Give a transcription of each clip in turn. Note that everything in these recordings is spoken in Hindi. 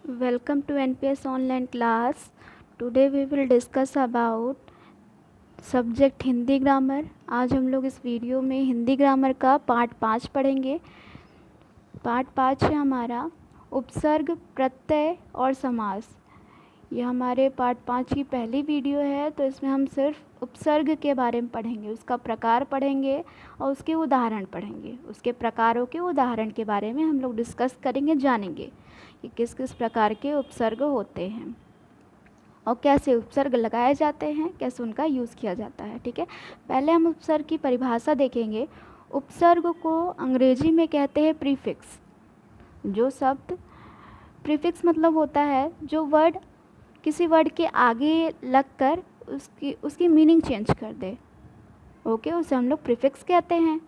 Welcome to NPS online class. Today we will discuss about subject Hindi grammar. आज हम लोग इस वीडियो में हिंदी ग्रामर का पार्ट 5 पढ़ेंगे। पार्ट 5 है हमारा उपसर्ग, प्रत्यय और समास। ये हमारे पार्ट 5 की पहली वीडियो है, तो इसमें हम सिर्फ उपसर्ग के बारे में पढ़ेंगे, उसका प्रकार पढ़ेंगे और उसके उदाहरण पढ़ेंगे। उसके प्रकारों के उदाहरण के बारे में हम लोग डिस्कस करेंगे, जानेंगे कि किस किस प्रकार के उपसर्ग होते हैं और कैसे उपसर्ग लगाए जाते हैं, कैसे उनका यूज़ किया जाता है। ठीक है, पहले हम उपसर्ग की परिभाषा देखेंगे। उपसर्ग को अंग्रेजी में कहते हैं प्रीफिक्स। जो शब्द प्रीफिक्स मतलब होता है जो वर्ड किसी वर्ड के आगे लगकर उसकी मीनिंग चेंज कर दे। ओके, उसे हम लोग प्रीफिक्स कहते हैं।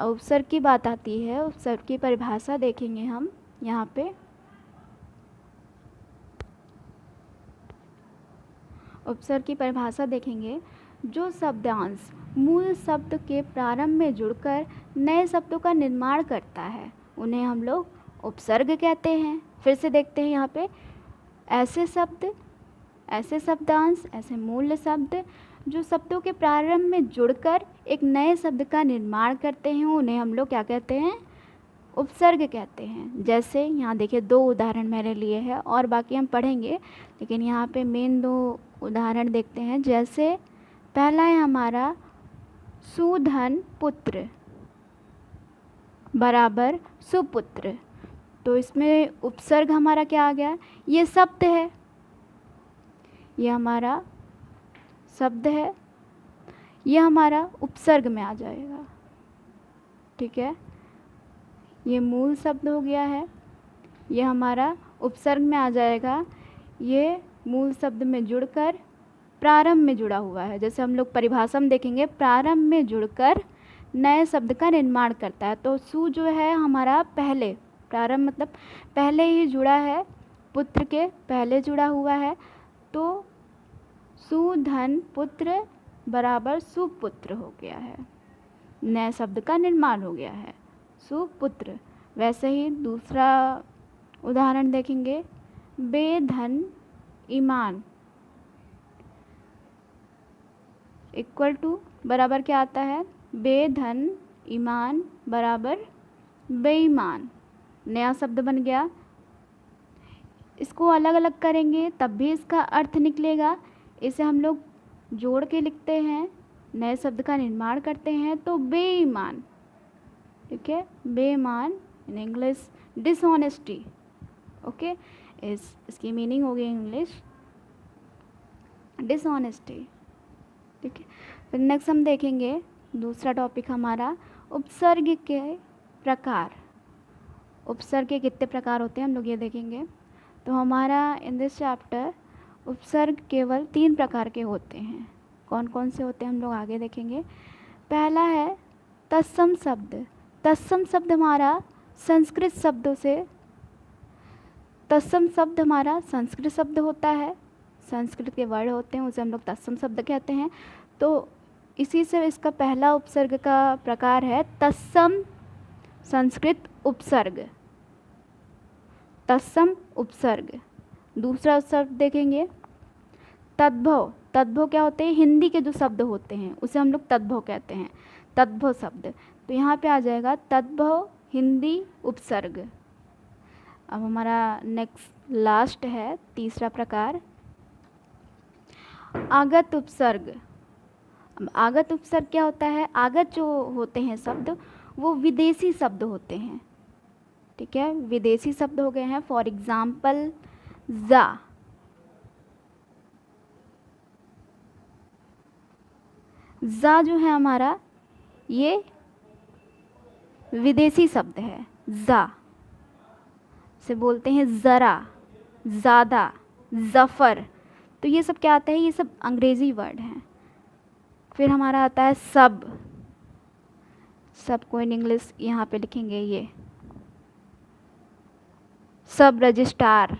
उपसर्ग की बात आती है, उपसर्ग की परिभाषा देखेंगे हम यहाँ पे। उपसर्ग की परिभाषा देखेंगे, जो शब्दांश मूल शब्द के प्रारंभ में जुड़कर नए शब्दों का निर्माण करता है उन्हें हम लोग उपसर्ग कहते हैं। फिर से देखते हैं यहाँ पे, ऐसे शब्द, ऐसे शब्दांश, ऐसे मूल शब्द जो शब्दों के प्रारंभ में जुड़कर एक नए शब्द का निर्माण करते हैं उन्हें हम लोग क्या कहते हैं, उपसर्ग कहते हैं। जैसे यहाँ देखिए, दो उदाहरण मैंने लिए हैं और बाकी हम पढ़ेंगे, लेकिन यहाँ पे मेन दो उदाहरण देखते हैं। जैसे पहला है हमारा सुधन पुत्र बराबर सुपुत्र। तो इसमें उपसर्ग हमारा क्या आ गया, ये शब्द है, ये हमारा शब्द है, ये हमारा उपसर्ग में आ जाएगा। ठीक है, ये मूल शब्द हो गया है, ये हमारा उपसर्ग में आ जाएगा। ये मूल शब्द में जुड़कर प्रारंभ में जुड़ा हुआ है। जैसे हम लोग परिभाषा में देखेंगे, प्रारंभ में जुड़कर नए शब्द का निर्माण करता है। तो सु जो है हमारा पहले, प्रारंभ मतलब पहले ही जुड़ा है, पुत्र के पहले जुड़ा हुआ है, तो सुधन पुत्र बराबर सुपुत्र हो गया है, नए शब्द का निर्माण हो गया है, सुपुत्र। वैसे ही दूसरा उदाहरण देखेंगे, बेधन ईमान इक्वल टू बराबर क्या आता है, बेधन ईमान बराबर बेईमान, नया शब्द बन गया। इसको अलग अलग करेंगे तब भी इसका अर्थ निकलेगा। इसे हम लोग जोड़ के लिखते हैं, नए शब्द का निर्माण करते हैं, तो बेईमान। ठीक है, बेईमान इन इंग्लिश डिसऑनेस्टी। ओके, इसकी मीनिंग हो गई इंग्लिश डिसऑनेस्टी। ठीक है, फिर नेक्स्ट हम देखेंगे दूसरा टॉपिक हमारा उपसर्ग के प्रकार। उपसर्ग के कितने प्रकार होते हैं हम लोग ये देखेंगे। तो हमारा इन दिस चैप्टर उपसर्ग केवल 3 प्रकार के होते हैं। कौन कौन से होते हैं हम लोग आगे देखेंगे। पहला है तत्सम शब्द। तत्सम शब्द हमारा संस्कृत शब्दों से, तत्सम शब्द हमारा संस्कृत शब्द होता है, संस्कृत के वर्ड होते हैं, उसे हम लोग तत्सम शब्द कहते हैं। तो इसी से इसका पहला उपसर्ग का प्रकार है तत्सम संस्कृत उपसर्ग, तत्सम उपसर्ग। दूसरा उपसर्ग देखेंगे तद्भव। तद्भव क्या होते हैं, हिंदी के जो शब्द होते हैं उसे हम लोग तद्भव कहते हैं, तद्भव शब्द। तो यहाँ पे आ जाएगा तद्भव हिंदी उपसर्ग। अब हमारा नेक्स्ट लास्ट है तीसरा प्रकार आगत उपसर्ग। अब आगत उपसर्ग क्या होता है, आगत जो होते हैं शब्द वो विदेशी शब्द होते हैं। ठीक है, विदेशी शब्द हो गए हैं। फॉर एग्जाम्पल जा, जा जो है हमारा ये विदेशी शब्द है। जा से बोलते हैं ज़रा, ज़्यादा, ज़फ़र। तो ये सब क्या आता है, ये सब अंग्रेज़ी वर्ड हैं। फिर हमारा आता है सब, सब को इन इंग्लिश यहाँ पे लिखेंगे, ये सब रजिस्ट्रार।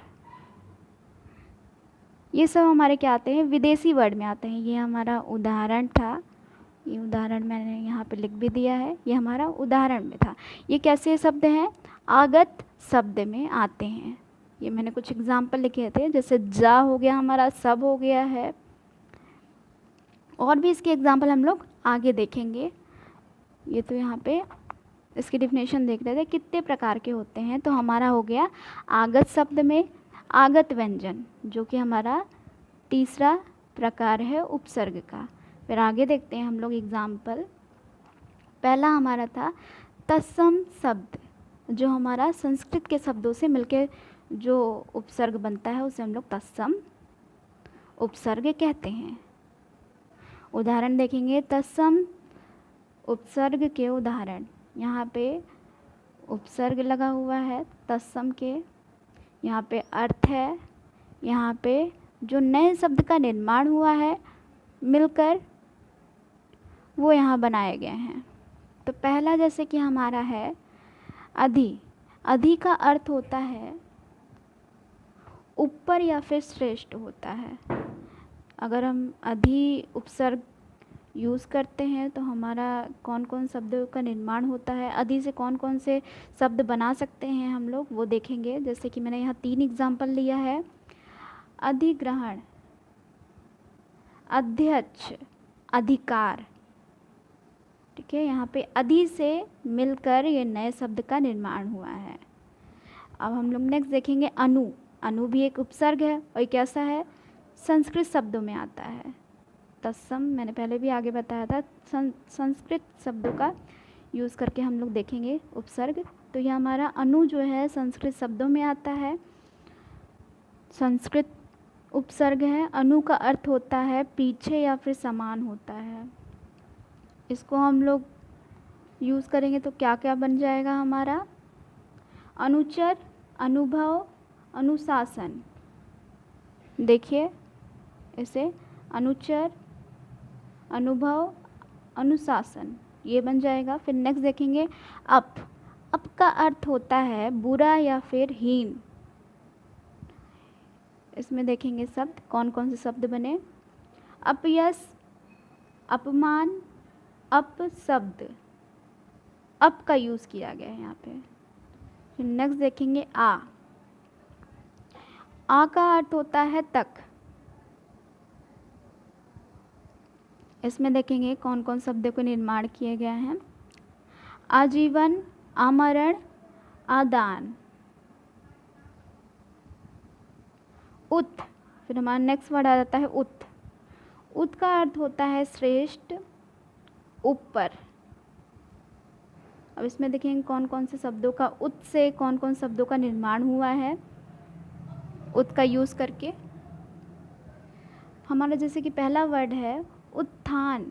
ये सब हमारे क्या आते हैं, विदेशी वर्ड में आते हैं। ये हमारा उदाहरण था, ये उदाहरण मैंने यहाँ पे लिख भी दिया है, ये हमारा उदाहरण में था। ये कैसे शब्द हैं, आगत शब्द में आते हैं। ये मैंने कुछ एग्जाम्पल लिखे थे, जैसे जा हो गया हमारा, सब हो गया है, और भी इसके एग्जाम्पल हम लोग आगे देखेंगे। ये तो यहाँ पे इसकी डिफिनेशन देख रहे थे कितने प्रकार के होते हैं। तो हमारा हो गया आगत शब्द में आगत व्यंजन, जो कि हमारा तीसरा प्रकार है उपसर्ग का। फिर आगे देखते हैं हम लोग एग्जाम्पल। पहला हमारा था तत्सम शब्द, जो हमारा संस्कृत के शब्दों से मिलके जो उपसर्ग बनता है उसे हम लोग तत्सम उपसर्ग कहते हैं। उदाहरण देखेंगे तत्सम उपसर्ग के उदाहरण। यहाँ पे उपसर्ग लगा हुआ है तत्सम के, यहाँ पे अर्थ है, यहाँ पे जो नए शब्द का निर्माण हुआ है मिलकर वो यहाँ बनाए गए हैं। तो पहला जैसे कि हमारा है अधि। अधि का अर्थ होता है ऊपर या फिर श्रेष्ठ होता है। अगर हम अधि उपसर्ग यूज़ करते हैं तो हमारा कौन कौन शब्दों का निर्माण होता है, अधि से कौन कौन से शब्द बना सकते हैं हम लोग, वो देखेंगे। जैसे कि मैंने यहाँ 3 एग्जाम्पल लिया है। अधिग्रहण, अध्यक्ष, अधिकार। ठीक है, यहाँ पे अधि से मिलकर ये नए शब्द का निर्माण हुआ है। अब हम लोग नेक्स्ट देखेंगे अनु। अनु भी एक उपसर्ग है और कैसा है, संस्कृत शब्दों में आता है। तत्सम मैंने पहले भी आगे बताया था, संस्कृत शब्दों का यूज़ करके हम लोग देखेंगे उपसर्ग। तो ये हमारा अनु जो है संस्कृत शब्दों में आता है, संस्कृत उपसर्ग है। अनु का अर्थ होता है पीछे या फिर समान होता है। इसको हम लोग यूज़ करेंगे तो क्या क्या बन जाएगा हमारा, अनुचर, अनुभव, अनुशासन। देखिए इसे अनुचर, अनुभव, अनुशासन, ये बन जाएगा। फिर नेक्स्ट देखेंगे अप। अप का अर्थ होता है बुरा या फिर हीन। इसमें देखेंगे शब्द कौन कौन से शब्द बने, अपयश, अपमान, अपशब्द। अप का यूज़ किया गया है यहाँ पे। फिर नेक्स्ट देखेंगे आ। आ का अर्थ होता है तक। इसमें देखेंगे कौन कौन शब्दों को निर्माण किए गए हैं, आजीवन, आमरण, आदान, उत। फिर हमारा नेक्स्ट वर्ड आ जाता है उत। उत का अर्थ होता है श्रेष्ठ, ऊपर। अब इसमें देखेंगे कौन कौन से शब्दों का उत से कौन कौन शब्दों का निर्माण हुआ है उत का यूज़ करके। हमारा जैसे कि पहला वर्ड है उत्थान।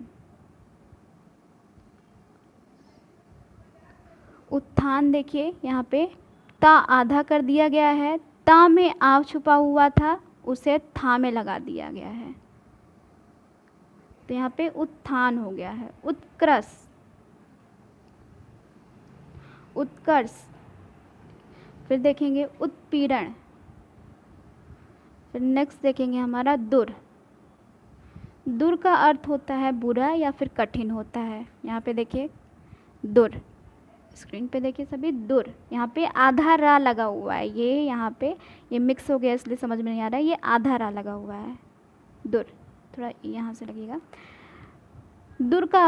उत्थान देखिए यहाँ पे ता आधा कर दिया गया है, ता में आव छुपा हुआ था उसे था में लगा दिया गया है, तो यहाँ पे उत्थान हो गया है। उत्कृष्ट, उत्कर्ष। फिर देखेंगे उत्पीड़न। फिर नेक्स्ट देखेंगे हमारा दुर। दुर का अर्थ होता है बुरा या फिर कठिन होता है। यहाँ पे देखिए दुर, स्क्रीन पे देखिए सभी दुर। यहाँ पे आधा रा लगा हुआ है, ये यहाँ पे ये मिक्स हो गया इसलिए समझ में नहीं आ रहा है, ये आधा रा लगा हुआ है दुर, थोड़ा यहाँ से लगेगा। दुर का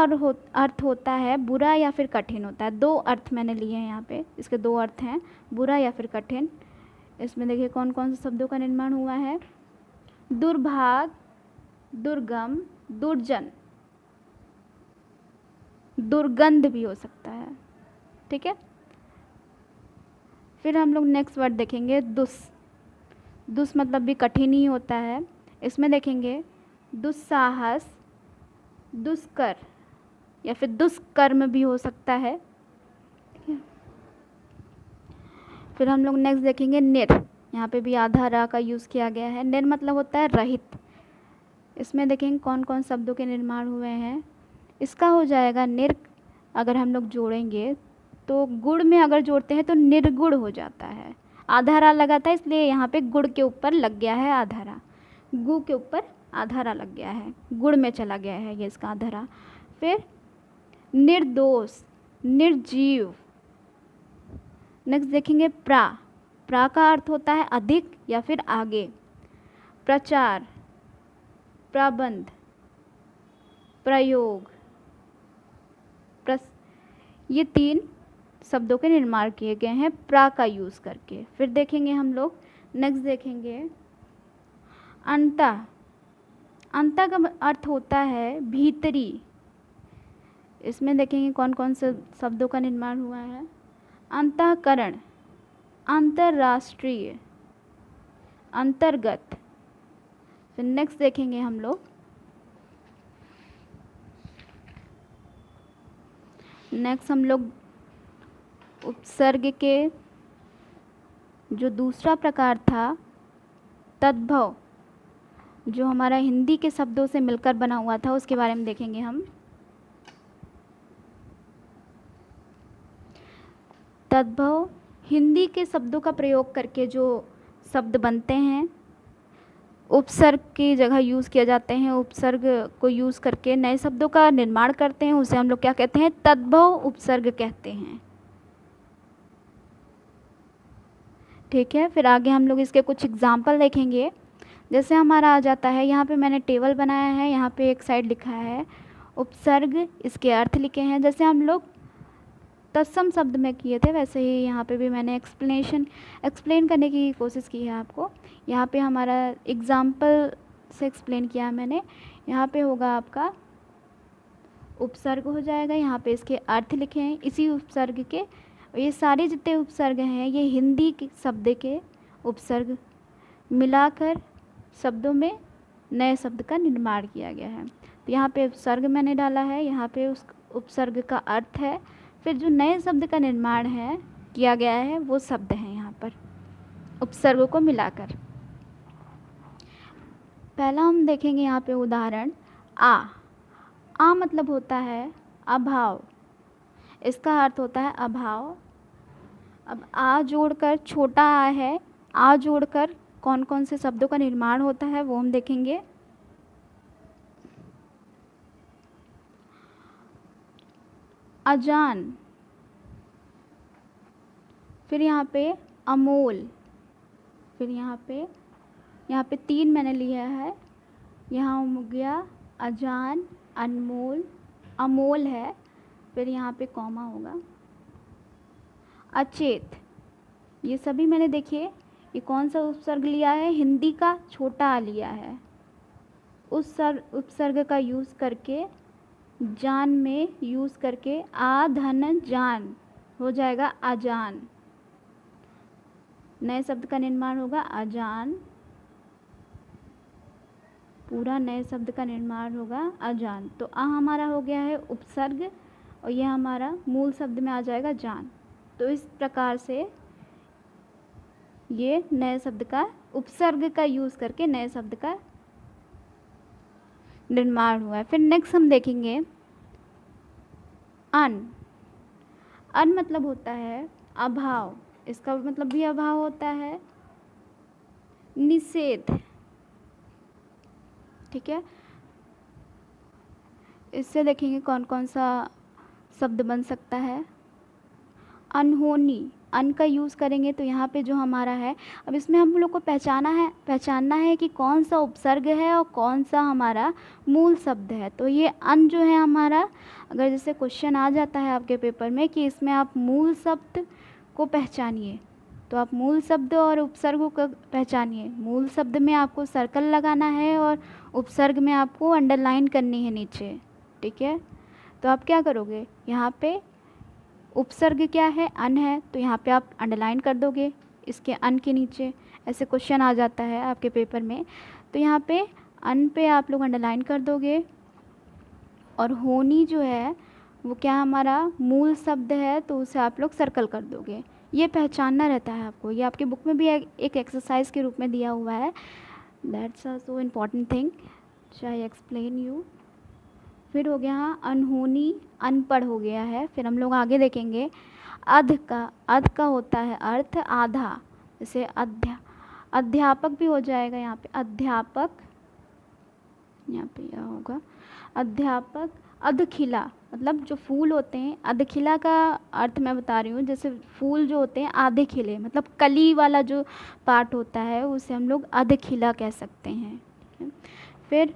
अर्थ होता है बुरा या फिर कठिन होता है। 2 अर्थ मैंने लिए हैं यहाँ पे, इसके 2 अर्थ हैं, बुरा या फिर कठिन। इसमें देखिए कौन कौन से शब्दों का निर्माण हुआ है, दुर्भाग, दुर्गम, दुर्जन, दुर्गंध भी हो सकता है। ठीक है, फिर हम लोग नेक्स्ट वर्ड देखेंगे दुस। दुस मतलब भी कठिन ही होता है। इसमें देखेंगे दुस्साहस, दुष्कर या फिर दुष्कर्म भी हो सकता है। ठीक है, फिर हम लोग नेक्स्ट देखेंगे निर। यहाँ पे भी आधा रा का यूज़ किया गया है। निर मतलब होता है रहित। इसमें देखेंगे कौन कौन शब्दों के निर्माण हुए हैं। इसका हो जाएगा निर, अगर हम लोग जोड़ेंगे तो गुड़ में अगर जोड़ते हैं तो निर्गुण हो जाता है। आधा रा लगा था इसलिए यहाँ पे गुड़ के ऊपर लग गया है आधा रा, गु के ऊपर आधा रा लग गया है, गुड़ में चला गया है ये इसका आधा रा। फिर निर्दोष, निर्जीव। नेक्स्ट देखेंगे प्रा। प्रा का अर्थ होता है अधिक या फिर आगे। प्रचार, प्रबंध, प्रयोग, ये 3 शब्दों के निर्माण किए गए हैं प्रा का यूज़ करके। फिर देखेंगे हम लोग, नेक्स्ट देखेंगे अंता। अंता का अर्थ होता है भीतरी। इसमें देखेंगे कौन कौन से शब्दों का निर्माण हुआ है। अंतःकरण, अंतर्राष्ट्रीय, अंतर्गत। फिर नेक्स्ट देखेंगे हम लोग, उपसर्ग के जो दूसरा प्रकार था तद्भव, जो हमारा हिंदी के शब्दों से मिलकर बना हुआ था, उसके बारे में देखेंगे हम। तद्भव हिंदी के शब्दों का प्रयोग करके जो शब्द बनते हैं, उपसर्ग की जगह यूज़ किए जाते हैं, उपसर्ग को यूज़ करके नए शब्दों का निर्माण करते हैं, उसे हम लोग क्या कहते हैं, तद्भव उपसर्ग कहते हैं। ठीक है, फिर आगे हम लोग इसके कुछ एग्जाम्पल देखेंगे। जैसे हमारा आ जाता है, यहाँ पे मैंने टेबल बनाया है, यहाँ पे एक साइड लिखा है उपसर्ग, इसके अर्थ लिखे हैं। जैसे हम लोग तत्सम शब्द में किए थे, वैसे ही यहाँ पे भी मैंने एक्सप्लेन करने की कोशिश की है आपको। यहाँ पे हमारा एग्जाम्पल से एक्सप्लेन किया है मैंने। यहाँ पे होगा आपका उपसर्ग हो जाएगा, यहाँ पे इसके अर्थ लिखे हैं इसी उपसर्ग के। ये सारे जितने उपसर्ग हैं ये हिंदी के शब्द के उपसर्ग मिलाकर शब्दों में नए शब्द का निर्माण किया गया है। तो यहाँ पे उपसर्ग मैंने डाला है, यहाँ पे उस उपसर्ग का अर्थ है, फिर जो नए शब्द का निर्माण है किया गया है वो शब्द हैं यहाँ पर उपसर्गों को मिलाकर। पहला हम देखेंगे यहाँ पे उदाहरण आ मतलब होता है अभाव, इसका अर्थ होता है अभाव। अब आ जोड़कर छोटा आ है, आ जोड़कर कौन कौन से शब्दों का निर्माण होता है वो हम देखेंगे। अजान, फिर यहाँ पे अमोल, फिर यहाँ पे 3 मैंने लिया है, यहाँ हो गया अजान, अनमोल, अमोल है, फिर यहाँ पे कॉमा होगा। अचेत, ये सभी मैंने देखिए ये कौन सा उपसर्ग लिया है, हिंदी का छोटा आ लिया है, उस उपसर्ग का यूज़ करके जान में यूज़ करके आ धन जान हो जाएगा अजान। नए शब्द का निर्माण होगा अजान, पूरा नए शब्द का निर्माण होगा अजान। तो आ हमारा हो गया है उपसर्ग और यह हमारा मूल शब्द में आ जाएगा जान। तो इस प्रकार से ये नए शब्द का उपसर्ग का यूज़ करके नए शब्द का निर्माण हुआ है। फिर नेक्स्ट हम देखेंगे अन मतलब होता है अभाव, इसका मतलब भी अभाव होता है। निषेध, ठीक है, इससे देखेंगे कौन कौन सा शब्द बन सकता है। अनहोनी, अन का यूज़ करेंगे तो यहाँ पे जो हमारा है, अब इसमें हम लोग को पहचानना है कि कौन सा उपसर्ग है और कौन सा हमारा मूल शब्द है। तो ये अन जो है हमारा, अगर जैसे क्वेश्चन आ जाता है आपके पेपर में कि इसमें आप मूल शब्द को पहचानिए, तो आप मूल शब्द और उपसर्ग को पहचानिए। मूल शब्द में आपको सर्कल लगाना है और उपसर्ग में आपको अंडरलाइन करनी है नीचे, ठीक है। तो आप क्या करोगे, यहाँ पे उपसर्ग क्या है, अन है, तो यहाँ पे आप अंडरलाइन कर दोगे इसके अन के नीचे। ऐसे क्वेश्चन आ जाता है आपके पेपर में, तो यहाँ पे अन पे आप लोग अंडरलाइन कर दोगे। और होनी जो है वो क्या हमारा मूल शब्द है, तो उसे आप लोग सर्कल कर दोगे। ये पहचानना रहता है आपको, ये आपके बुक में भी एक एक्सरसाइज के रूप में दिया हुआ है। That's a so important thing I explain you. फिर हो गया अनहोनी, अनपढ़ हो गया है। फिर हम लोग आगे देखेंगे अध का होता है अर्थ आधा, जैसे अध्यापक भी हो जाएगा यहाँ पे अध्यापक, यहाँ पे यह होगा अध्यापक, अधखिला मतलब जो फूल होते हैं, अधखिला का अर्थ मैं बता रही हूँ, जैसे फूल जो होते हैं आधे खिले, मतलब कली वाला जो पार्ट होता है उसे हम लोग अधखिला कह सकते हैं। ठीक है? फिर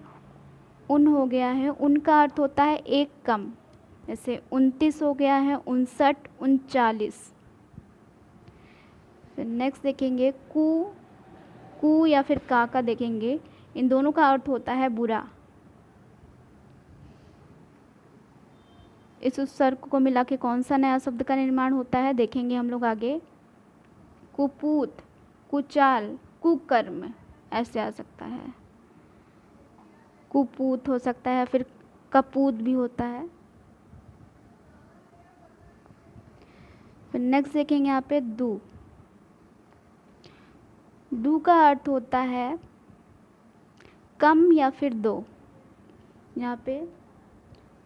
उन हो गया है, उनका अर्थ होता है एक कम, जैसे 29 हो गया है 59, 39। फिर नेक्स्ट देखेंगे कु, कु या फिर का देखेंगे, इन दोनों का अर्थ होता है बुरा। इस उपसर्ग को मिला के कौन सा नया शब्द का निर्माण होता है देखेंगे हम लोग आगे। कुपूत, कुचाल, कुकर्म, ऐसे आ सकता है। कुपूत हो सकता है, फिर कपूत भी होता है। फिर नेक्स्ट देखेंगे यहाँ पे दू, दू का अर्थ होता है कम या फिर दो। यहाँ पे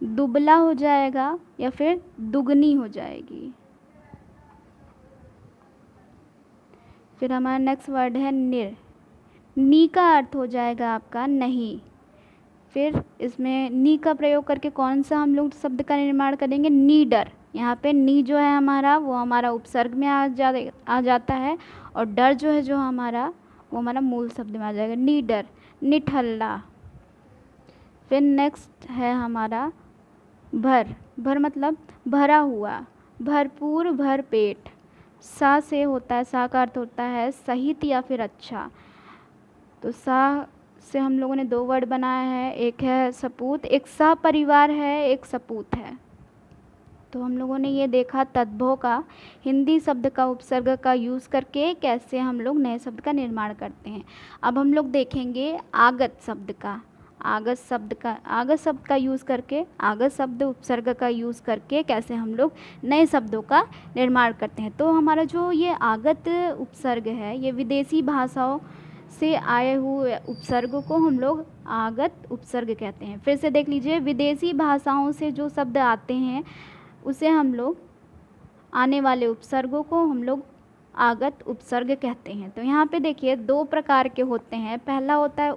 दुबला हो जाएगा या फिर दुगनी हो जाएगी। फिर हमारा नेक्स्ट वर्ड है निर, नी का अर्थ हो जाएगा आपका नहीं। फिर इसमें नी का प्रयोग करके कौन सा हम लोग शब्द का निर्माण करेंगे, नीडर। यहाँ पे नी जो है हमारा वो हमारा उपसर्ग में आ जाता है, और डर जो है जो हमारा वो हमारा मूल शब्द में आ जाएगा, नीडर, निठल्ला। फिर नेक्स्ट है हमारा भर, भर मतलब भरा हुआ, भरपूर, भर पेट। सा से होता है, सा का अर्थ होता है सहित या फिर अच्छा। तो सा से हम लोगों ने दो वर्ड बनाया है, एक है सपूत, एक सा परिवार है, एक सपूत है। तो हम लोगों ने ये देखा तद्भव का हिंदी शब्द का उपसर्ग का यूज़ करके कैसे हम लोग नए शब्द का निर्माण करते हैं। अब हम लोग देखेंगे आगत शब्द का, आगत शब्द का यूज़ करके, आगत शब्द उपसर्ग का यूज़ करके कैसे हम लोग नए शब्दों का निर्माण करते हैं। तो हमारा जो ये आगत उपसर्ग है ये विदेशी भाषाओं से आए हुए उपसर्ग को हम लोग आगत उपसर्ग कहते हैं। फिर से देख लीजिए, विदेशी भाषाओं से जो शब्द आते हैं उसे हम लोग, आने वाले उपसर्गों को हम लोग आगत उपसर्ग कहते हैं। तो यहाँ पे देखिए दो प्रकार के होते हैं। पहला होता है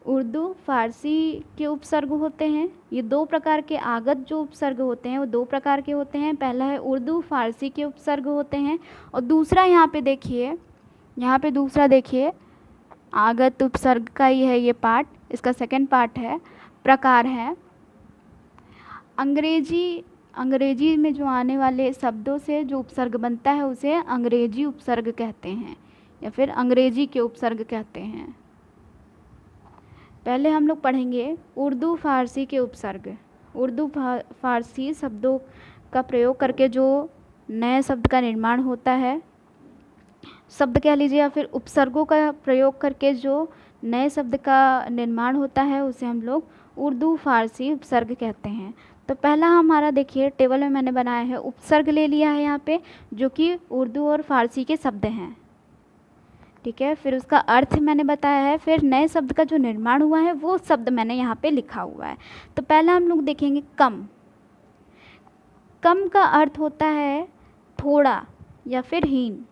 उर्दू फारसी के उपसर्ग होते हैं। ये दो प्रकार के आगत जो उपसर्ग होते हैं वो दो प्रकार के होते हैं। पहला है उर्दू फारसी के उपसर्ग होते हैं, और दूसरा यहाँ पे देखिए, यहाँ पे दूसरा देखिए आगत उपसर्ग का ही है ये पार्ट, इसका सेकंड पार्ट है, प्रकार है अंग्रेजी में जो आने वाले शब्दों से जो उपसर्ग बनता है उसे अंग्रेजी उपसर्ग कहते हैं, या फिर अंग्रेजी के उपसर्ग कहते हैं। पहले हम लोग पढ़ेंगे उर्दू फारसी के उपसर्ग। उर्दू फारसी शब्दों का प्रयोग करके जो नए शब्द का निर्माण होता है, शब्द कह लीजिए, या फिर उपसर्गों का प्रयोग करके जो नए शब्द का निर्माण होता है उसे हम लोग उर्दू फारसी उपसर्ग कहते हैं। तो पहला हमारा देखिए टेबल में मैंने बनाया है, उपसर्ग ले लिया है यहाँ पे, जो कि उर्दू और फारसी के शब्द हैं। ठीक है, फिर उसका अर्थ मैंने बताया है, फिर नए शब्द का जो निर्माण हुआ है वो शब्द मैंने यहाँ पे लिखा हुआ है। तो पहला हम लोग देखेंगे कम। कम का अर्थ होता है थोड़ा या फिर हीन।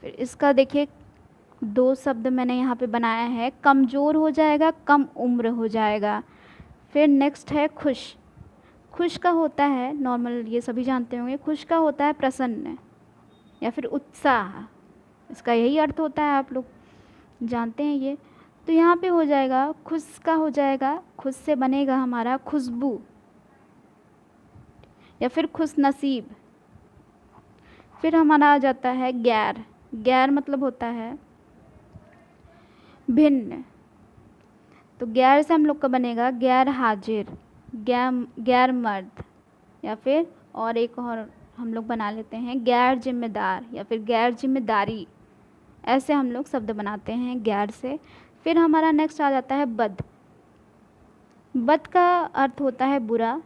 फिर इसका देखिए दो शब्द मैंने यहाँ पे बनाया है, कमज़ोर हो जाएगा, कम उम्र हो जाएगा। फिर नेक्स्ट है खुश। खुश का होता है नॉर्मल, ये सभी जानते होंगे, खुश का होता है प्रसन्न या फिर उत्साह, इसका यही अर्थ होता है, आप लोग जानते हैं ये। तो यहाँ पे हो जाएगा खुश का हो जाएगा, खुश से बनेगा हमारा खुशबू या फिर खुश नसीब। फिर हमारा आ जाता है गैर। गैर मतलब होता है भिन्न। तो गैर से हम लोग का बनेगा गैर हाजिर, गैर मर्द, या फिर और एक और हम लोग बना लेते हैं गैर जिम्मेदार या फिर गैर जिम्मेदारी। ऐसे हम लोग शब्द बनाते हैं गैर से। फिर हमारा नेक्स्ट आ जाता है बद। बद का अर्थ होता है बुरा।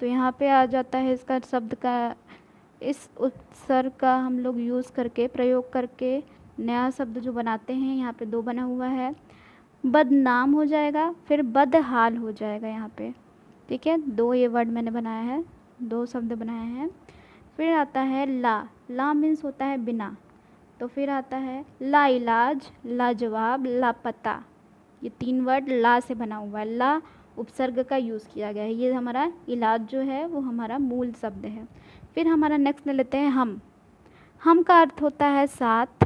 तो यहाँ पे आ जाता है इसका शब्द का, इस उपसर्ग का हम लोग यूज़ करके, प्रयोग करके नया शब्द जो बनाते हैं, यहाँ पे दो बना हुआ है, बदनाम हो जाएगा, फिर बदहाल हो जाएगा यहाँ पे। ठीक है, दो ये वर्ड मैंने बनाया है, दो शब्द बनाए हैं। फिर आता है ला। ला मीन्स होता है बिना। तो फिर आता है लाइलाज, लाजवाब, लापता। ये 3 वर्ड ला से बना हुआ है, ला उपसर्ग का यूज़ किया गया है। ये हमारा इलाज जो है वो हमारा मूल शब्द है। फिर हमारा नेक्स्ट ले लेते हैं हम का अर्थ होता है साथ,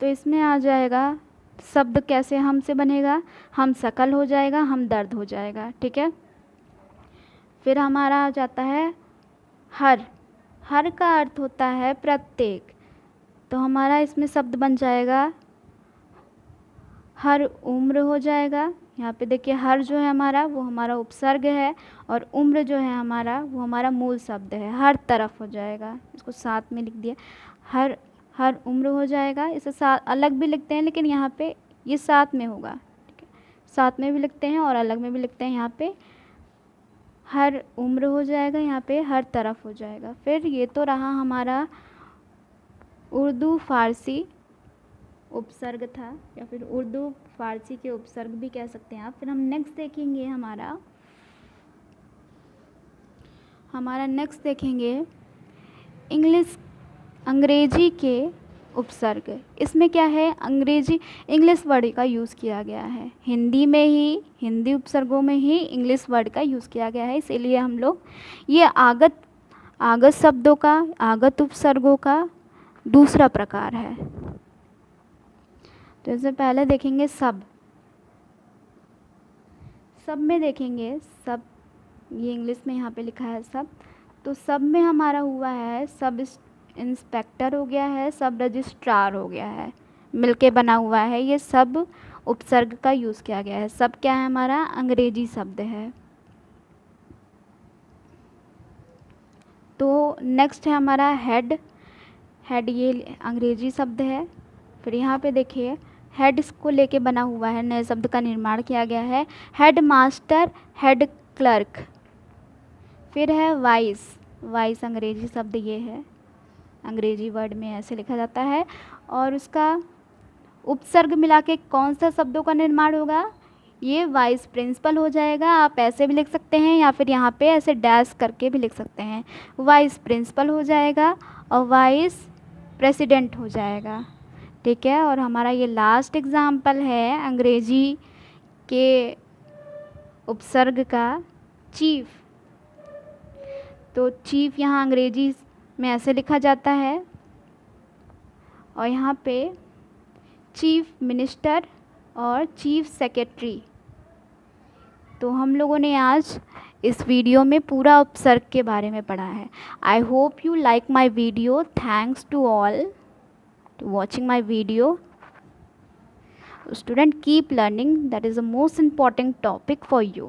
तो इसमें आ जाएगा शब्द कैसे हम से बनेगा, हम सकल हो जाएगा, हम दर्द हो जाएगा, ठीक है। फिर हमारा आ जाता है हर का अर्थ होता है प्रत्येक, तो हमारा इसमें शब्द बन जाएगा हर उम्र हो जाएगा। यहाँ पे देखिए हर जो है हमारा वो हमारा उपसर्ग है और उम्र जो है हमारा वो हमारा मूल शब्द है, हर तरफ हो जाएगा, इसको साथ में लिख दिया, हर उम्र हो जाएगा। इसे साथ अलग भी लिखते हैं लेकिन यहाँ पे ये साथ में होगा, ठीक है, साथ में भी लिखते हैं और अलग में भी लिखते हैं। यहाँ पे हर उम्र हो जाएगा, यहाँ पे हर तरफ हो जाएगा। फिर ये तो रहा हमारा उर्दू फारसी उपसर्ग था, या फिर उर्दू फारसी के उपसर्ग भी कह सकते हैं आप। फिर हम नेक्स्ट देखेंगे हमारा नेक्स्ट देखेंगे अंग्रेजी के उपसर्ग। इसमें क्या है, इंग्लिश वर्ड का यूज़ किया गया है, हिंदी उपसर्गों में ही इंग्लिश वर्ड का यूज़ किया गया है, इसीलिए हम लोग ये आगत शब्दों का, आगत उपसर्गों का दूसरा प्रकार है। तो इससे पहले देखेंगे सब में देखेंगे सब, ये इंग्लिश में यहाँ पे लिखा है सब, तो सब में हमारा हुआ है सब इंस्पेक्टर हो गया है, सब रजिस्ट्रार हो गया है, मिलके बना हुआ है, ये सब उपसर्ग का यूज़ किया गया है। सब क्या है, हमारा अंग्रेजी शब्द है। तो नेक्स्ट है हमारा हेड ये अंग्रेजी शब्द है। फिर यहाँ पे देखिए हेड को लेके बना हुआ है, नए शब्द का निर्माण किया गया है, हेड मास्टर, हेड क्लर्क। फिर है वाइस अंग्रेजी शब्द, ये है अंग्रेजी वर्ड में ऐसे लिखा जाता है, और उसका उपसर्ग मिला के कौन सा शब्दों का निर्माण होगा, ये वाइस प्रिंसिपल हो जाएगा। आप ऐसे भी लिख सकते हैं या फिर यहाँ पे ऐसे डैश करके भी लिख सकते हैं, वाइस प्रिंसिपल हो जाएगा और वाइस प्रेसिडेंट हो जाएगा, ठीक है। और हमारा ये लास्ट एग्जाम्पल है अंग्रेजी के उपसर्ग का, चीफ। तो चीफ यहाँ अंग्रेजी में ऐसे लिखा जाता है, और यहाँ पे चीफ मिनिस्टर और चीफ सेक्रेटरी। तो हम लोगों ने आज इस वीडियो में पूरा उपसर्ग के बारे में पढ़ा है। I hope you like my video. Thanks to all to watching my video. Student, keep learning, that is the most important topic for you.